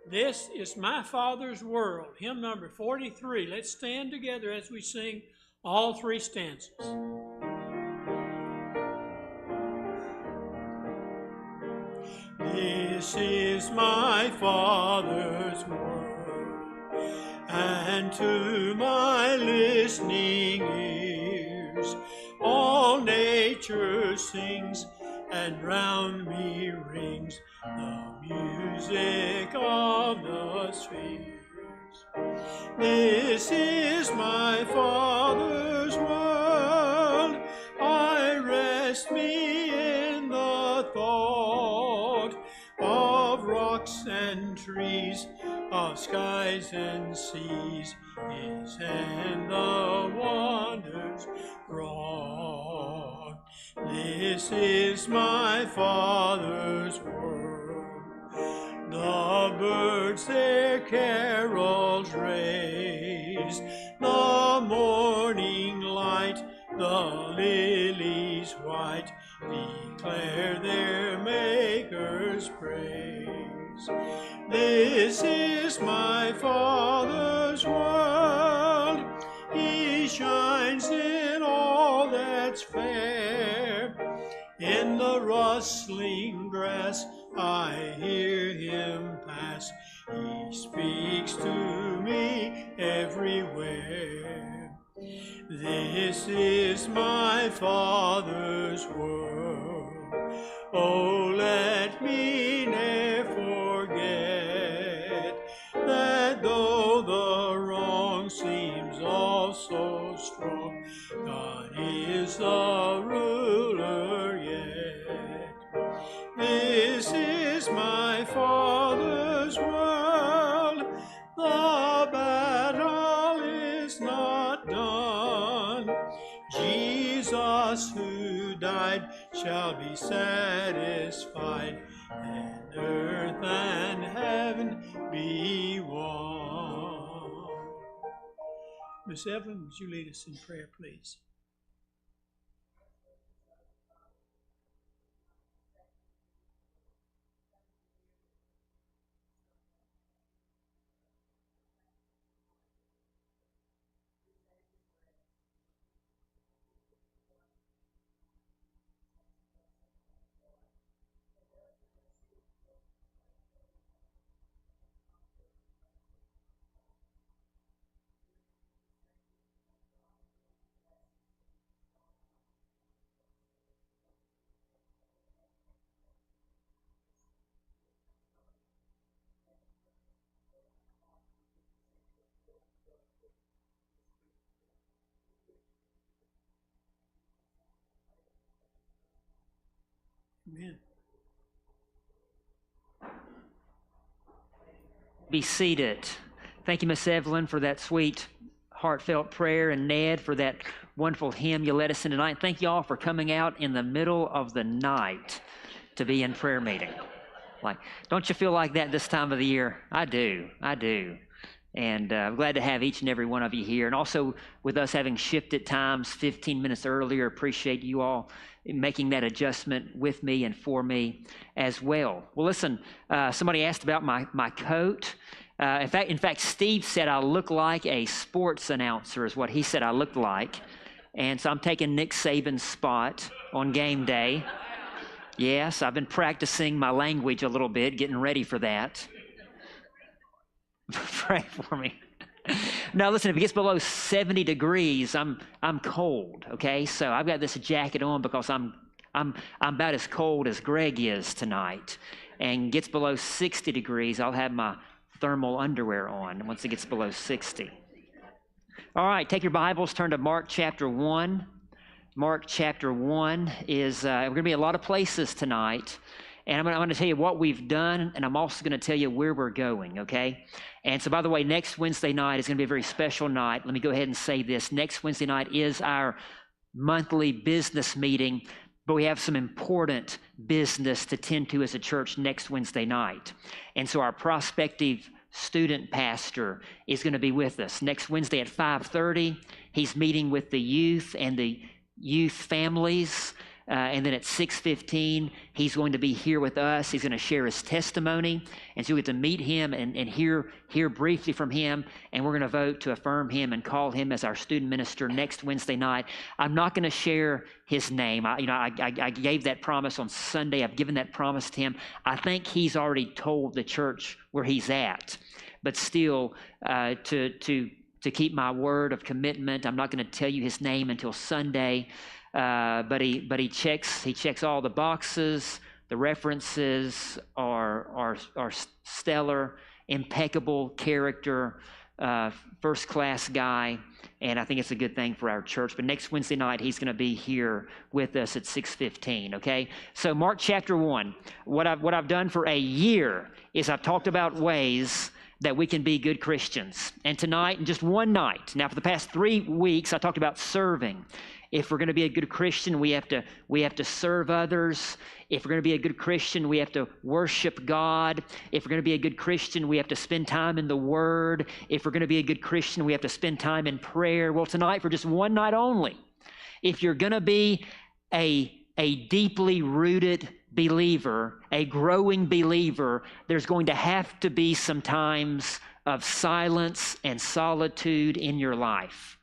This is my Father's world. Hymn number 43. Let's stand together as we sing all three stanzas. This is my Father's world, and to my listening ears all nature sings, and round me rings the music of the spheres. This is my Father's world, I rest me in the thought of rocks and trees, of skies and seas, his hand the wonders wrought. This is my Father's world. The birds their carols raise, the morning light, the lilies white, declare their Maker's praise. This is my Father's world. He shines in all that's fair. In the rustling grass I hear him pass. He speaks to me everywhere. This is my Father's world. Oh, let me ne'er forget that though the wrong seems all so strong, God is the ruler yet. This is my Father's world. The battle is not done. Jesus who died shall be satisfied, and earth and heaven be one. Miss Evelyn, would you lead us in prayer, please? Amen. Be seated. Thank you, Miss Evelyn, for that sweet, heartfelt prayer, and Ned for that wonderful hymn you led us in tonight. Thank you all for coming out in the middle of the night to be in prayer meeting. Like, don't you feel like that this time of the year? I do. And I'm glad to have each and every one of you here. And also with us having shifted times 15 minutes earlier, appreciate you all making that adjustment with me and for me as well. Well, listen, somebody asked about my coat. In fact, Steve said I look like a sports announcer is what he said I looked like. And so I'm taking Nick Saban's spot on game day. Yes, I've been practicing my language a little bit, getting ready for that. Pray for me. Now, listen, if it gets below 70 degrees, I'm cold, okay? So I've got this jacket on because I'm about as cold as Greg is tonight. And gets below 60 degrees, I'll have my thermal underwear on once it gets below 60. All right, take your Bibles, turn to Mark chapter 1. Mark chapter 1 is, we're going to be a lot of places tonight. And I'm going to tell you what we've done, and I'm also going to tell you where we're going, okay? And so, by the way, next Wednesday night is going to be a very special night. Let me go ahead and say this. Next Wednesday night is our monthly business meeting, but we have some important business to tend to as a church next Wednesday night. And so our prospective student pastor is going to be with us next Wednesday at 5:30. He's meeting with the youth and the youth families And then at 6:15, he's going to be here with us. He's going to share his testimony. And so we get to meet him and hear briefly from him. And we're going to vote to affirm him and call him as our student minister next Wednesday night. I'm not going to share his name. I gave that promise on Sunday. I've given that promise to him. I think he's already told the church where he's at. But still, to keep my word of commitment, I'm not going to tell you his name until Sunday. But he checks all the boxes. The references are stellar, impeccable character, first class guy, and I think it's a good thing for our church. But next Wednesday night he's going to be here with us at 6:15. Okay, so Mark chapter 1. What I've done for a year is I've talked about ways that we can be good Christians. And tonight, in just one night, now for the past 3 weeks, I talked about serving. If we're going to be a good Christian, we have to serve others. If we're going to be a good Christian, we have to worship God. If we're going to be a good Christian, we have to spend time in the Word. If we're going to be a good Christian, we have to spend time in prayer. Well, tonight, for just one night only, if you're going to be a deeply rooted believer, a growing believer, there's going to have to be some times of silence and solitude in your life.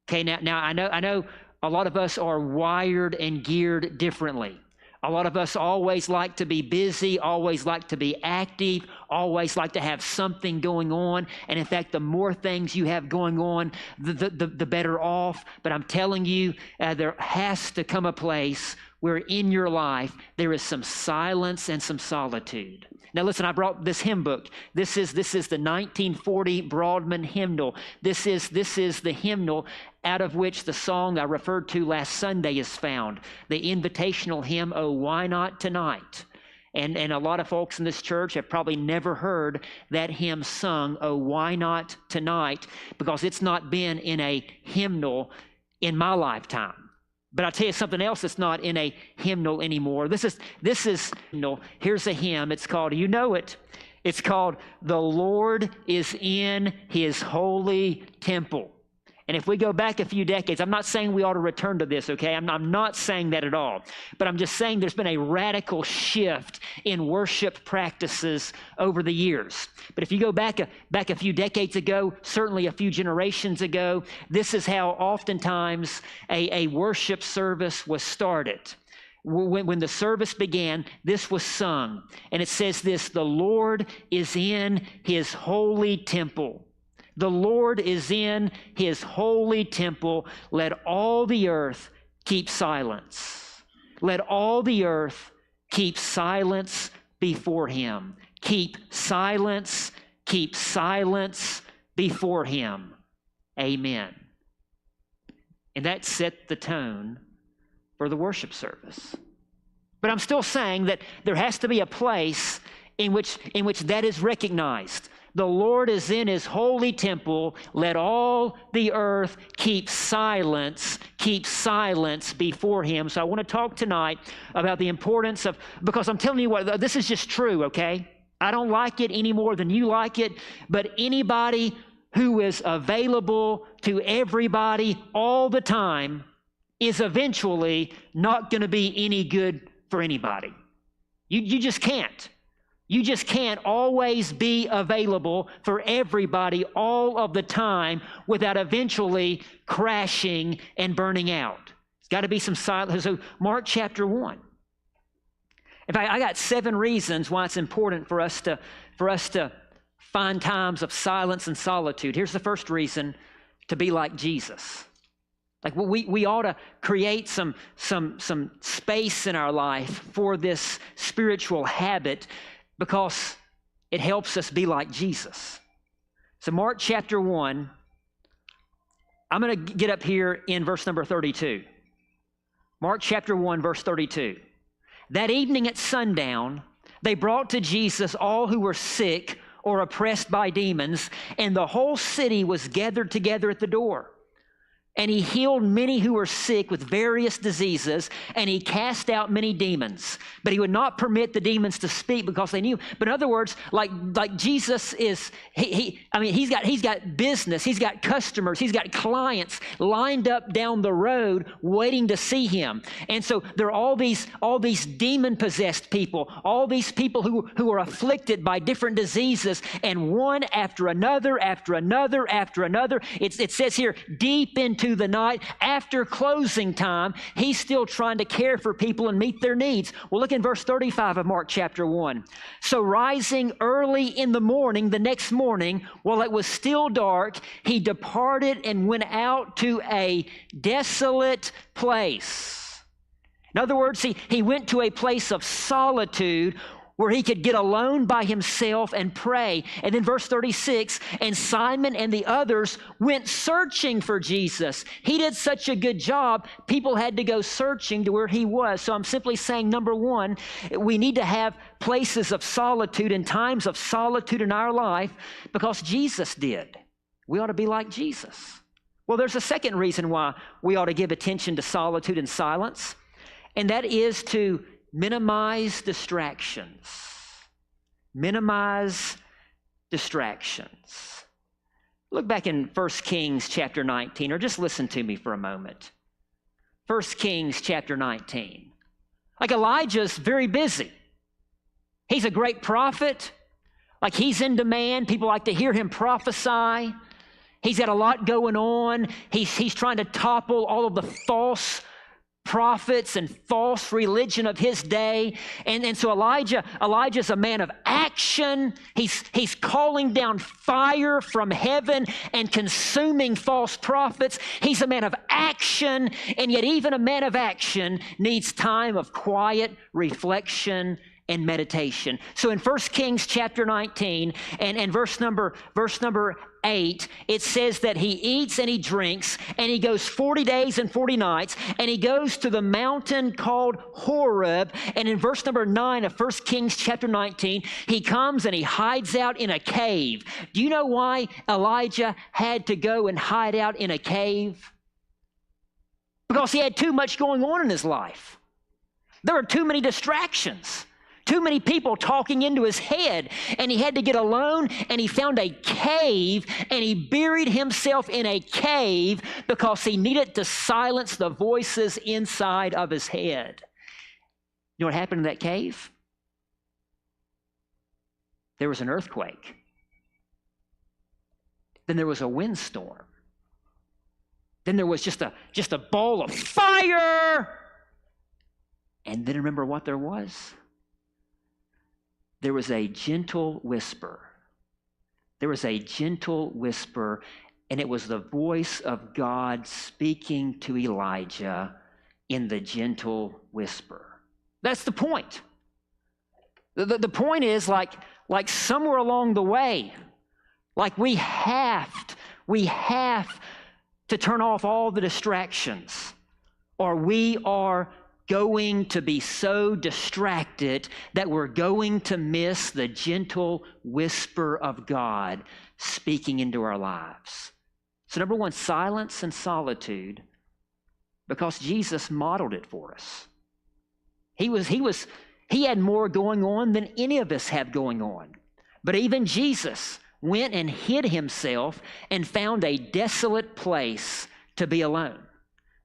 Okay, now I know a lot of us are wired and geared differently. A lot of us always like to be busy, always like to be active, always like to have something going on. And in fact, the more things you have going on, the better off. But I'm telling you, there has to come a place where in your life there is some silence and some solitude. Now listen, I brought this hymn book. This is the 1940 Broadman hymnal. This is the hymnal out of which the song I referred to last Sunday is found. The invitational hymn, "Oh, Why Not Tonight?" And a lot of folks in this church have probably never heard that hymn sung, "Oh, Why Not Tonight?" because it's not been in a hymnal in my lifetime. But I'll tell you something else that's not in a hymnal anymore. This is hymnal. Here's a hymn. It's called, you know it. It's called, "The Lord is in His Holy Temple." And if we go back a few decades, I'm not saying we ought to return to this, okay? I'm not saying that at all. But I'm just saying there's been a radical shift in worship practices over the years. But if you go back a few decades ago, certainly a few generations ago, this is how oftentimes a worship service was started. When the service began, this was sung. And it says this, "The Lord is in His holy temple. The Lord is in His holy temple. Let all the earth keep silence. Let all the earth keep silence before Him." Keep silence before Him. Amen. And that set the tone for the worship service. But I'm still saying that there has to be a place in which that is recognized. The Lord is in His holy temple. Let all the earth keep silence before Him. So I want to talk tonight about the importance of, because I'm telling you what, this is just true, okay? I don't like it any more than you like it, but anybody who is available to everybody all the time is eventually not going to be any good for anybody. You just can't. You just can't always be available for everybody all of the time without eventually crashing and burning out. It's got to be some silence. So Mark chapter 1. In fact, I got 7 reasons why it's important for us to find times of silence and solitude. Here's the first reason: to be like Jesus. Like we ought to create some space in our life for this spiritual habit, because it helps us be like Jesus. So Mark chapter 1, I'm going to get up here in verse number 32. Mark chapter 1, verse 32. "That evening at sundown, they brought to Jesus all who were sick or oppressed by demons, and the whole city was gathered together at the door. And he healed many who were sick with various diseases, and he cast out many demons. But he would not permit the demons to speak because they knew. But in other words, like Jesus is, he's got business, he's got customers, he's got clients lined up down the road waiting to see him. And so there are all these demon-possessed people, all these people who are afflicted by different diseases, and one after another, after another, after another. It says here, deep into the night, after closing time, he's still trying to care for people and meet their needs. Well, look in verse 35 of Mark chapter 1. So rising early in the morning, the next morning, while it was still dark, he departed and went out to a desolate place. In other words, he went to a place of solitude where he could get alone by himself and pray. And then verse 36, and Simon and the others went searching for Jesus. He did such a good job, people had to go searching to where he was. So I'm simply saying, number one, we need to have places of solitude and times of solitude in our life because Jesus did. We ought to be like Jesus. Well, there's a second reason why we ought to give attention to solitude and silence, and that is to minimize distractions. Minimize distractions. Look back in 1 Kings chapter 19, or just listen to me for a moment. 1 Kings chapter 19. Like Elijah's very busy. He's a great prophet. Like he's in demand. People like to hear him prophesy. He's got a lot going on. He's trying to topple all of the false prophets and false religion of his day. And so Elijah's a man of action. He's calling down fire from heaven and consuming false prophets. He's a man of action, and yet even a man of action needs time of quiet reflection and meditation. So in 1 Kings chapter 19 and verse number 8, it says that he eats and he drinks and he goes 40 days and 40 nights and he goes to the mountain called Horeb. And in verse number 9 of 1 Kings chapter 19, he comes and he hides out in a cave. Do you know why Elijah had to go and hide out in a cave? Because he had too much going on in his life. There were too many distractions. Too many people talking into his head, and he had to get alone, and he found a cave, and he buried himself in a cave because he needed to silence the voices inside of his head. You know what happened in that cave? There was an earthquake. Then there was a windstorm. Then there was just a ball of fire. And then remember what there was? There was a gentle whisper. There was a gentle whisper, and it was the voice of God speaking to Elijah in the gentle whisper. That's the point. The point is like somewhere along the way, like we have to turn off all the distractions, or we are going to be so distracted that we're going to miss the gentle whisper of God speaking into our lives. So number one, silence and solitude, because Jesus modeled it for us. He had more going on than any of us have going on. But even Jesus went and hid himself and found a desolate place to be alone.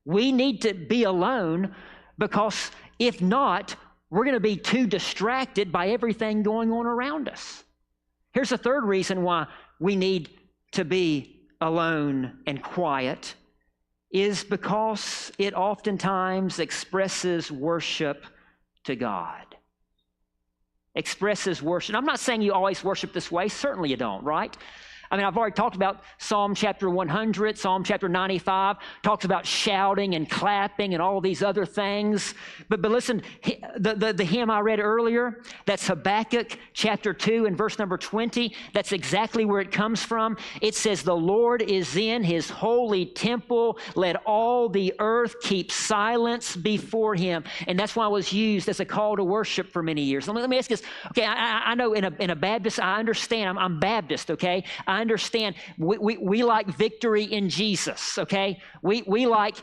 We need to be alone, because if not, we're going to be too distracted by everything going on around us. Here's a third reason why we need to be alone and quiet, is because it oftentimes expresses worship to God. Expresses worship. I'm not saying you always worship this way. Certainly you don't, right? I mean, I've already talked about Psalm chapter 100, Psalm chapter 95, talks about shouting and clapping and all these other things. But listen, the hymn I read earlier, that's Habakkuk chapter 2 and verse number 20. That's exactly where it comes from. It says, "The Lord is in his holy temple. Let all the earth keep silence before him." And that's why it was used as a call to worship for many years. Let me ask this. Okay, I know in a Baptist, I understand. I'm Baptist, okay? I understand we like victory in Jesus, okay? We like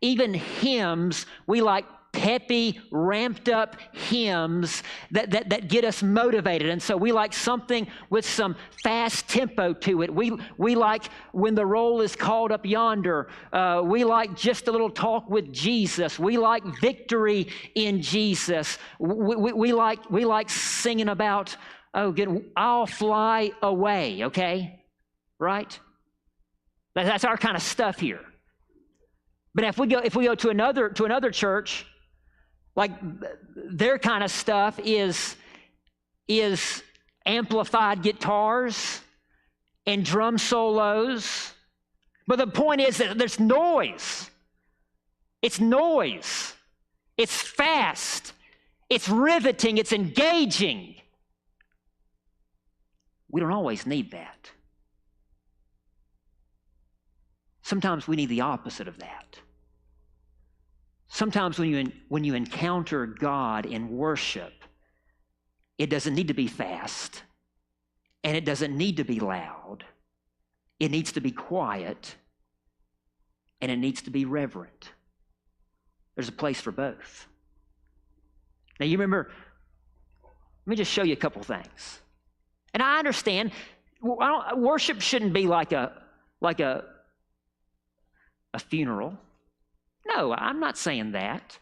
even hymns, we like peppy, ramped up hymns that get us motivated. And so we like something with some fast tempo to it. We like when the roll is called up yonder. We like just a little talk with Jesus. We like victory in Jesus. We like singing about, oh, good, I'll fly away, okay? Right? That's our kind of stuff here. But if we go to another church, like their kind of stuff is amplified guitars and drum solos. But the point is that there's noise. It's noise. It's fast. It's riveting. It's engaging. We don't always need that. Sometimes we need the opposite of that. Sometimes when you encounter God in worship, it doesn't need to be fast, and it doesn't need to be loud. It needs to be quiet, and it needs to be reverent. There's a place for both. Now you remember, let me just show you a couple things. And I understand worship shouldn't be like a funeral. No, I'm not saying that.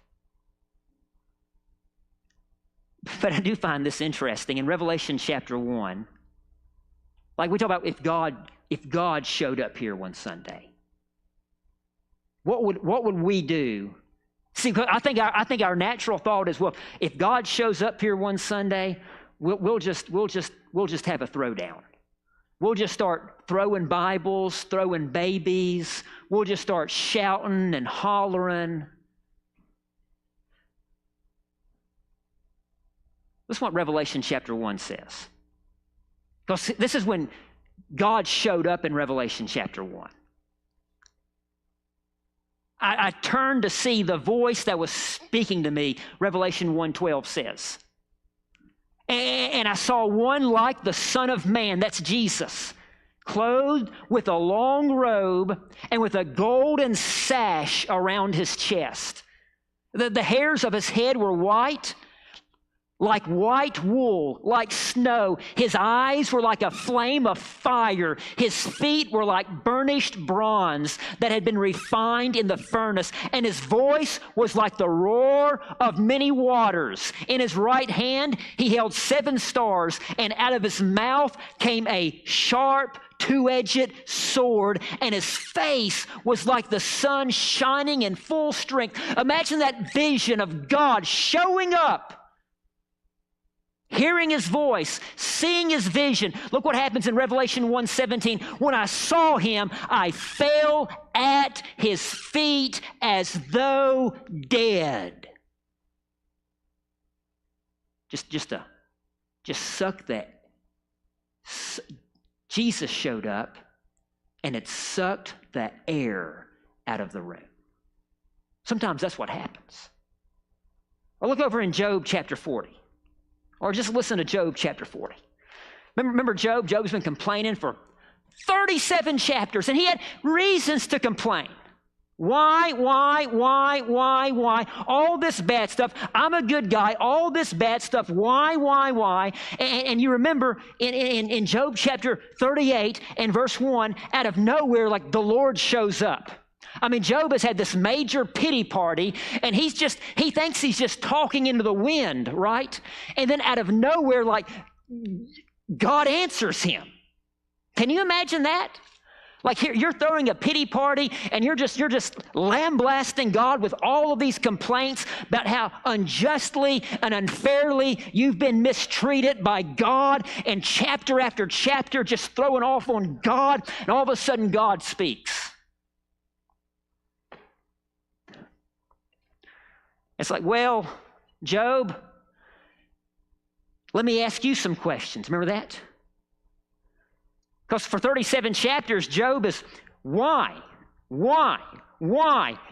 But I do find this interesting. In Revelation chapter 1, like we talk about if God showed up here one Sunday, what would we do? See, I think our natural thought is, well, if God shows up here one Sunday, we'll just have a throwdown. We'll just start throwing Bibles, throwing babies. We'll just start shouting and hollering. Listen what Revelation chapter 1 says. Because this is when God showed up in Revelation chapter 1. I turned to see the voice that was speaking to me, Revelation 1:12 says. And I saw one like the Son of Man, that's Jesus, clothed with a long robe and with a golden sash around his chest. The hairs of his head were white, like white wool, like snow. His eyes were like a flame of fire. His feet were like burnished bronze that had been refined in the furnace. And his voice was like the roar of many waters. In his right hand, he held 7 stars, and out of his mouth came a sharp, two-edged sword, and his face was like the sun shining in full strength. Imagine that vision of God showing up, hearing his voice, seeing his vision. Look what happens in Revelation 1:17. When I saw him, I fell at his feet as though dead. Just suck that. Jesus showed up, and it sucked the air out of the room. Sometimes that's what happens. Or look over in Job chapter 40. Or just listen to Job chapter 40. Remember Job? Job's been complaining for 37 chapters, and he had reasons to complain. Why? All this bad stuff. I'm a good guy. All this bad stuff. Why? And you remember in Job chapter 38 and verse 1, out of nowhere, like the Lord shows up. I mean, Job has had this major pity party, and he thinks he's just talking into the wind, right? And then out of nowhere, like, God answers him. Can you imagine that? Like here, you're throwing a pity party, and you're just lambasting God with all of these complaints about how unjustly and unfairly you've been mistreated by God, and chapter after chapter just throwing off on God, and all of a sudden God speaks. It's like, well, Job, let me ask you some questions. Remember that? Because for 37 chapters, Job is, why?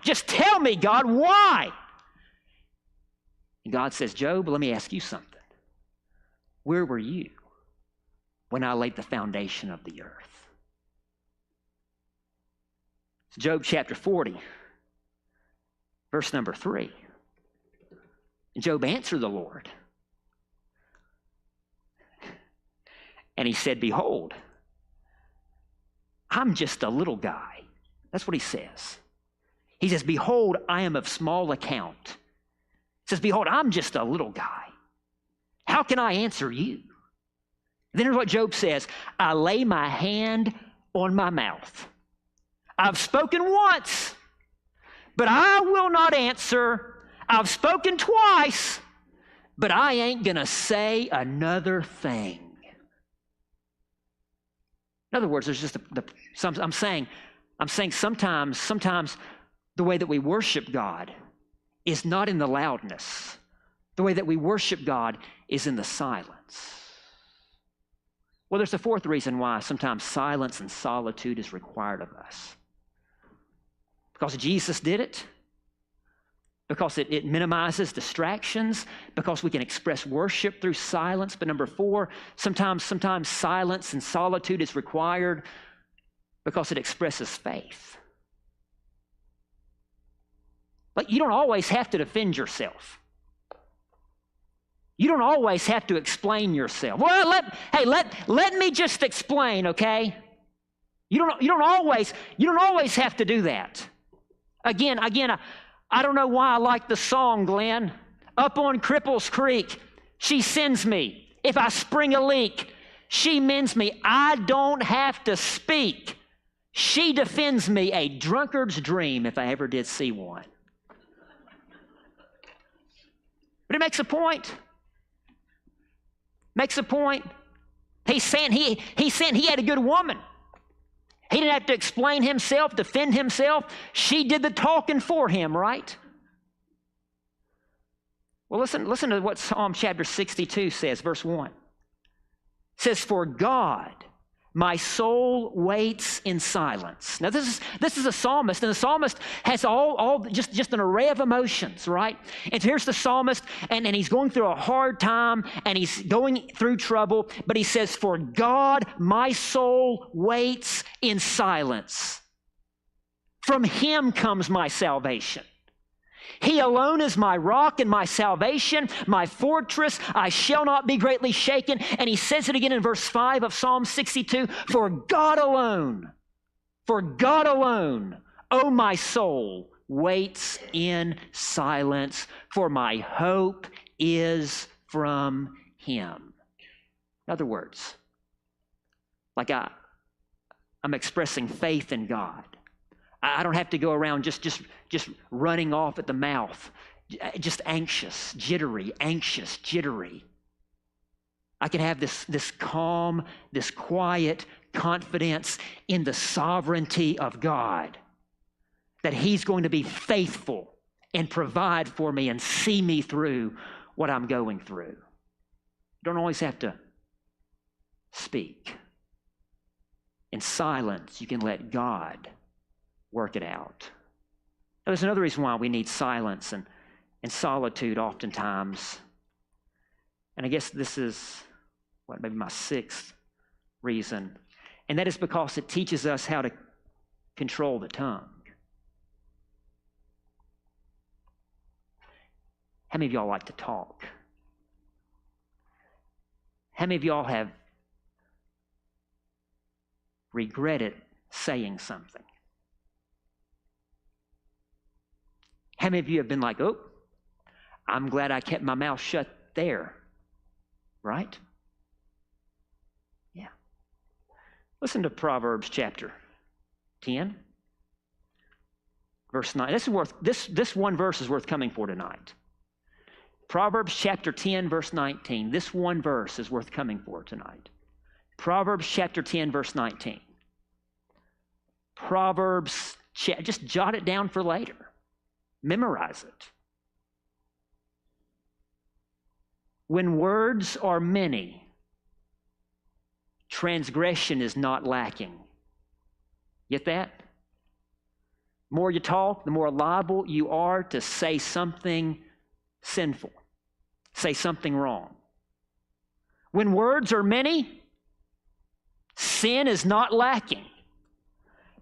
Just tell me, God, why? And God says, Job, let me ask you something. Where were you? when I laid the foundation of the earth. Job chapter 40, verse number 3. Job answered the Lord, and he said, behold, I'm just a little guy. That's what he says. He says, behold, I am of small account. He says, behold, I'm just a little guy. How can I answer you? Then here's what Job says, I lay my hand on my mouth. I've spoken once, but I will not answer. I've spoken twice, but I ain't going to say another thing. In other words, there's just I'm saying sometimes the way that we worship God is not in the loudness. The way that we worship God is in the silence. Well, there's a fourth reason why sometimes silence and solitude is required of us. Because Jesus did it. Because it minimizes distractions, because we can express worship through silence. But number four, sometimes silence and solitude is required because it expresses faith. Like, you don't always have to defend yourself. You don't always have to explain yourself. Well, let me just explain, okay? You don't always have to do that. Again, I don't know why I like the song, Glenn. Up on Cripples Creek, she sends me. If I spring a leak, she mends me. I don't have to speak. She defends me, a drunkard's dream, if I ever did see one. But it makes a point. Makes a point. He's saying he had a good woman. He didn't have to explain himself, defend himself. She did the talking for him, right? Well, listen to what Psalm chapter 62 says, verse 1. It says, for God, my soul waits in silence. Now, this is a psalmist, and the psalmist has all just an array of emotions, right? And so here's the psalmist, and he's going through a hard time, and he's going through trouble, but he says, for God, my soul waits in silence. From him comes my salvation. He alone is my rock and my salvation, my fortress. I shall not be greatly shaken. And he says it again in verse 5 of Psalm 62, for God alone, O my soul, waits in silence, for my hope is from him. In other words, like I'm expressing faith in God. I don't have to go around just running off at the mouth, just anxious, jittery. I can have this calm, this quiet confidence in the sovereignty of God, that he's going to be faithful and provide for me and see me through what I'm going through. You don't always have to speak. In silence, you can let God work it out. Now, there's another reason why we need silence and solitude oftentimes. And I guess this is maybe my sixth reason. And that is because it teaches us how to control the tongue. How many of y'all like to talk? How many of y'all have regretted saying something? How many of you have been like, oh, I'm glad I kept my mouth shut there, right? Yeah. Listen to Proverbs chapter 10, verse 9. This one verse is worth coming for tonight. Proverbs chapter 10, verse 19. This one verse is worth coming for tonight. Proverbs chapter 10, verse 19. Just jot it down for later. Memorize it. When words are many, transgression is not lacking. Get that? The more you talk, the more liable you are to say something sinful, say something wrong. When words are many, sin is not lacking.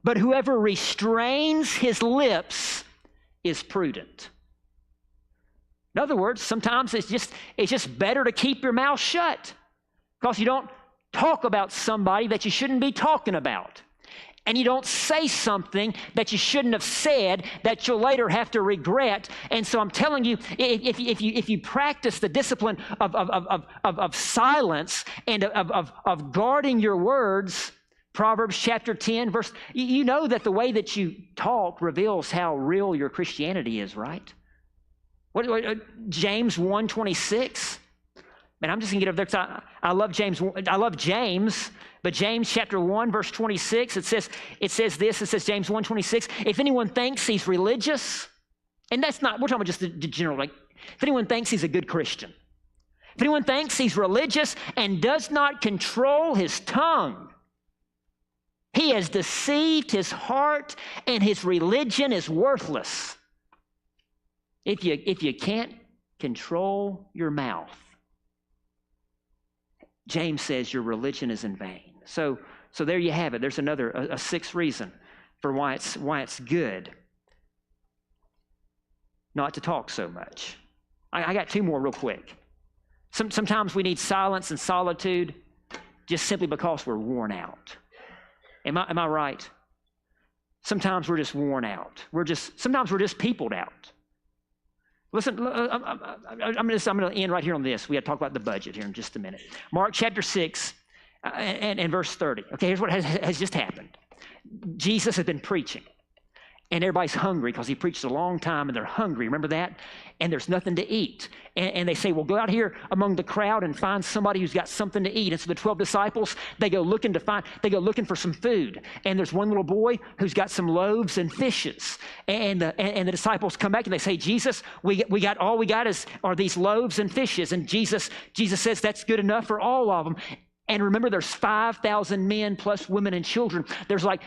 But whoever restrains his lips is prudent. In other words, sometimes it's just better to keep your mouth shut because you don't talk about somebody that you shouldn't be talking about. And you don't say something that you shouldn't have said that you'll later have to regret. And so I'm telling you, if you practice the discipline of silence and of guarding your words, Proverbs chapter 10, verse, you know that the way that you talk reveals how real your Christianity is, right? James 1:26. Man, I'm just going to get up there because I love James. I love James, but James chapter 1, verse 26, it says James 1:26, if anyone thinks he's religious, and that's not, we're talking about just the general, like, if anyone thinks he's a good Christian, if anyone thinks he's religious and does not control his tongue, he has deceived his heart and his religion is worthless. If you can't control your mouth, James says your religion is in vain. So there you have it. There's a sixth reason for why it's good not to talk so much. I got two more real quick. Sometimes we need silence and solitude just simply because we're worn out. Am I right? Sometimes we're just worn out. Sometimes we're just peopled out. Listen, I'm going to end right here on this. We got to talk about the budget here in just a minute. Mark chapter 6 and verse 30. Okay, here's what has just happened. Jesus has been preaching, and everybody's hungry because he preached a long time, and they're hungry. Remember that? And there's nothing to eat. And they say, well, go out here among the crowd and find somebody who's got something to eat. And so the 12 disciples, they go looking for some food. And there's one little boy who's got some loaves and fishes. And the disciples come back and they say, Jesus, we got all we got are these loaves and fishes. And Jesus says that's good enough for all of them. And remember, there's 5,000 men plus women and children. There's like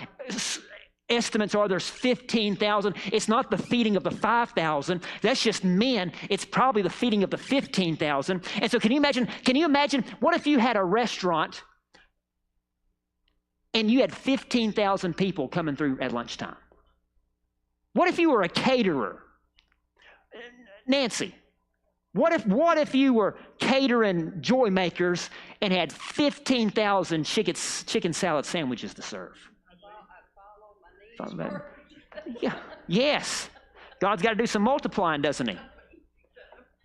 estimates are there's 15,000. It's not the feeding of the 5,000. That's just men. It's probably the feeding of the 15,000. And so can you imagine what if you had a restaurant and you had 15,000 people coming through at lunchtime? What if you were a caterer? Nancy, what if you were catering Joy Makers and had 15,000 chicken salad sandwiches to serve? Yeah. Yes. God's got to do some multiplying, doesn't he?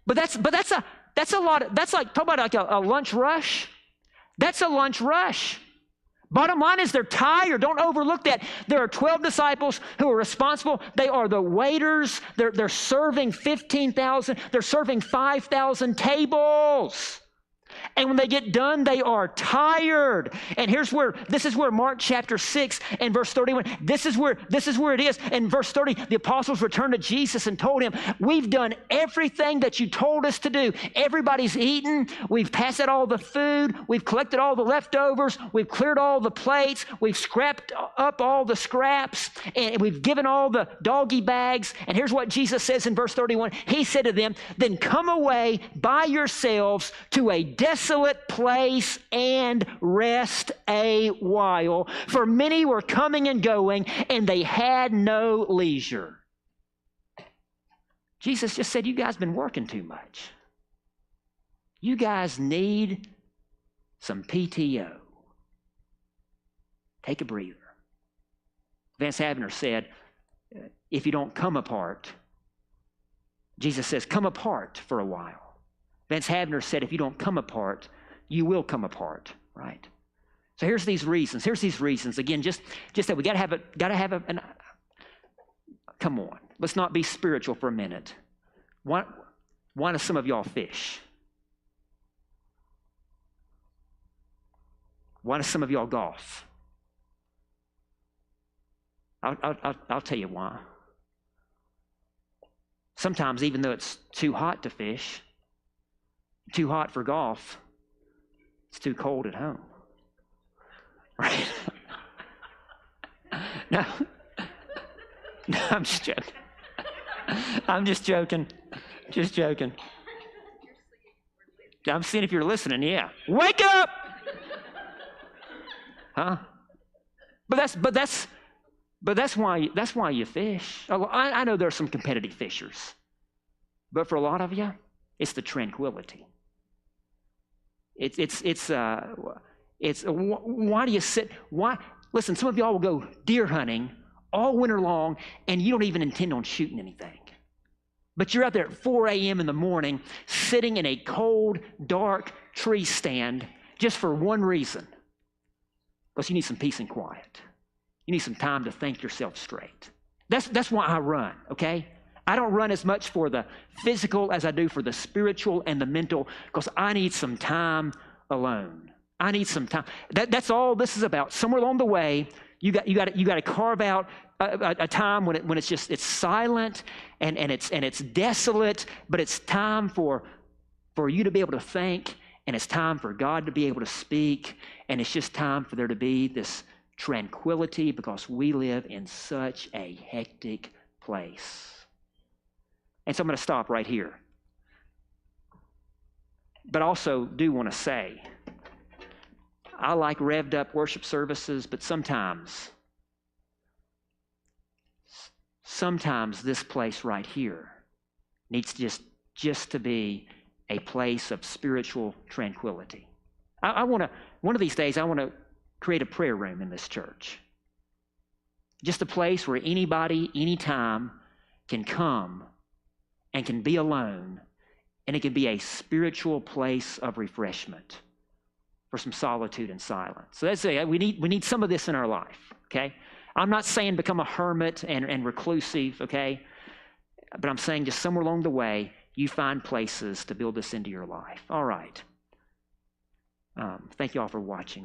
But that's a lot. That's like, talk about like a lunch rush. That's a lunch rush. Bottom line is they're tired. Don't overlook that. There are 12 disciples who are responsible. They are the waiters. They're serving 15,000. They're serving 5,000 tables. And when they get done, they are tired. And this is where Mark chapter 6 and verse 31, this is where it is. In verse 30, the apostles returned to Jesus and told him, we've done everything that you told us to do. Everybody's eaten. We've passed out all the food. We've collected all the leftovers. We've cleared all the plates. We've scrapped up all the scraps. And we've given all the doggy bags. And here's what Jesus says in verse 31. He said to them, then come away by yourselves to a desolate place and rest a while. For many were coming and going, and they had no leisure. Jesus just said, you guys have been working too much. You guys need some PTO. Take a breather. Vance Havner said, if you don't come apart, Jesus says, come apart for a while. Vance Havner said, if you don't come apart, you will come apart, right? So here's these reasons. Again, just that we gotta have an come on. Let's not be spiritual for a minute. Why do some of y'all fish? Why do some of y'all golf? I'll tell you why. Sometimes, even though it's too hot to fish, too hot for golf, it's too cold at home. Right? No, I'm just joking. I'm just joking. Just joking. I'm seeing if you're listening, yeah. Wake up! Huh? But that's why you fish. I know there are some competitive fishers, but for a lot of you, it's the tranquility. It's why do you sit? Why? Listen, some of y'all will go deer hunting all winter long, and you don't even intend on shooting anything. But you're out there at 4 a.m. in the morning, sitting in a cold, dark tree stand just for one reason. Because you need some peace and quiet. You need some time to think yourself straight. That's why I run, okay? I don't run as much for the physical as I do for the spiritual and the mental, because I need some time alone. I need some time. That's all this is about. Somewhere along the way, you got to carve out a time when it's silent and it's desolate, but it's time for you to be able to think, and it's time for God to be able to speak, and it's just time for there to be this tranquility, because we live in such a hectic place. And so I'm going to stop right here. But I also do want to say, I like revved up worship services, but sometimes this place right here needs just to be a place of spiritual tranquility. I want to, one of these days, I want to create a prayer room in this church. Just a place where anybody, anytime can come and can be alone, and it can be a spiritual place of refreshment for some solitude and silence. So that's it. We need some of this in our life, okay? I'm not saying become a hermit and reclusive, okay? But I'm saying just somewhere along the way, you find places to build this into your life. All right. Thank you all for watching.